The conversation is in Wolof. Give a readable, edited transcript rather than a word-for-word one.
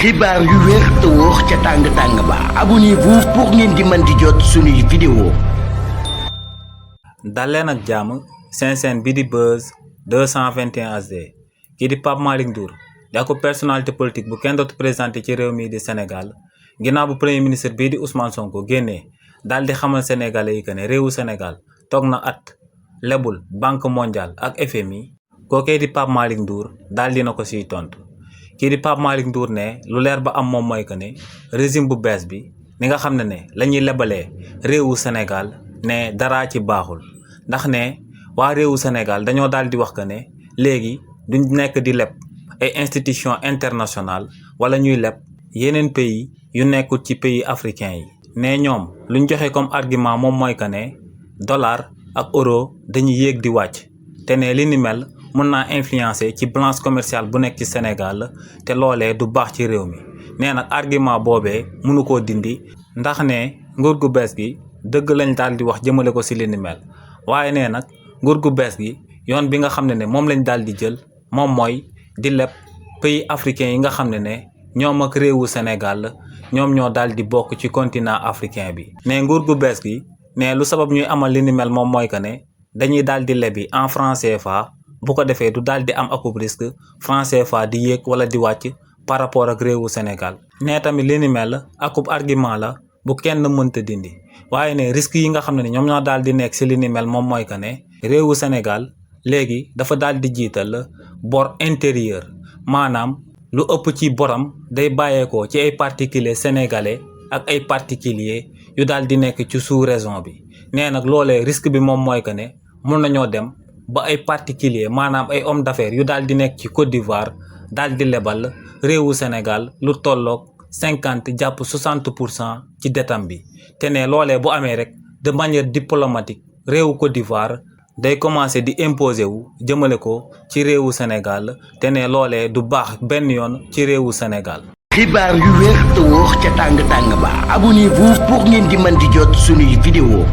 xibaar yu wér te wóor ca tàng-tàng ba abonnez-vous pour ngeen di mën di jot suñuy vidéo. dal leen ak jàmm seen chaîne bi di Buzz 221 HD kii di Pape Malick Ndour daa ko personnalité politique bu kenn dootu présenté ci réew mi di Sénégal ginnaaw bu premier ministre bii di Ousmane Sonko génnee daal di xamal sénégalais yi que ne réewu Sénégal toog na at lebul banque mondiale ak FMI kookee di Pape Malick Ndour daal dina ko siy tontu. kii di Pape Malick Ndour ne lu leer ba am moom mooy que ne régime bu bees bi ni nga xam ne la ñuy lebalee réewu Sénégal ne daraa ci baaxul ndax ne waa réewu Sénégal dañoo daal di wax que ne léegi duñ nekk di leb ay institution internationale wala ñuy leb yeneen pays yu nekkul ci pays africain yi. ne ñoom luñ joxe comme argument moom mooy que ne dollar ak euro dañuy yéeg di wàcc te ne li ni mel mën naa influencer ci balance commerciale bu nekk ci Sénégal te loolee du baax ci réew mi. nee nag argument boobee mënu koo dindi ndax ne nguur gu bees gi dëgg lañ daal di wax jëmale ko si li ni mel waaye nee nag nguur gu bees gi yoon bi nga xam ne moom lañ daal di jël moom mooy di leb pays africain yi nga xam ne ñoom ak réewu Sénégal ñoom ñoo daal di bokk ci continent africain bi. ne nguur gu bees gi ne lu sabab ñuy amal li ni mel moom mooy que ne dañuy daal di lebi en franc CFA. bu ko defee du daal di am akub risque franc CFA di yéeg wala di wàcc par rapport ak réewu Sénégal. nee tamit li ni mel akub argument la bu kenn mënta dindi waaye ne risque yi nga xam ne ñoom ñoo daal di nekk si li ni mel moom mooy que ne réewu Sénégal léegi dafa daal di jiital bor intérieur maanaam lu ëpp ci boram day bàyyeekoo ci ay particuliers sénégalais ak ay particuliers yu daal di nekk ci sous-région bi. nee nag loolee risque bi moom mooy que ne mun nañoo dem ba ay particulier maanaam ay homme d'affaires yu daal di nekk ci Côte d'Ivoire daal di lebal réewu Sénégal lu tolloog 50 jàpp 60% ci detam bi te ne loolee bu amee rek de manière diplomatique réewu Côte d'Ivoire day commencer di imposer wu jëmale ko ci réewu Sénégal te ne loolee du baax benn yoon ci réewu Sénégal. xibaar yu wér te wóor ca tàng-tàng ba abonnez-vous pour ngeen di mën di jot suñuy vidéo.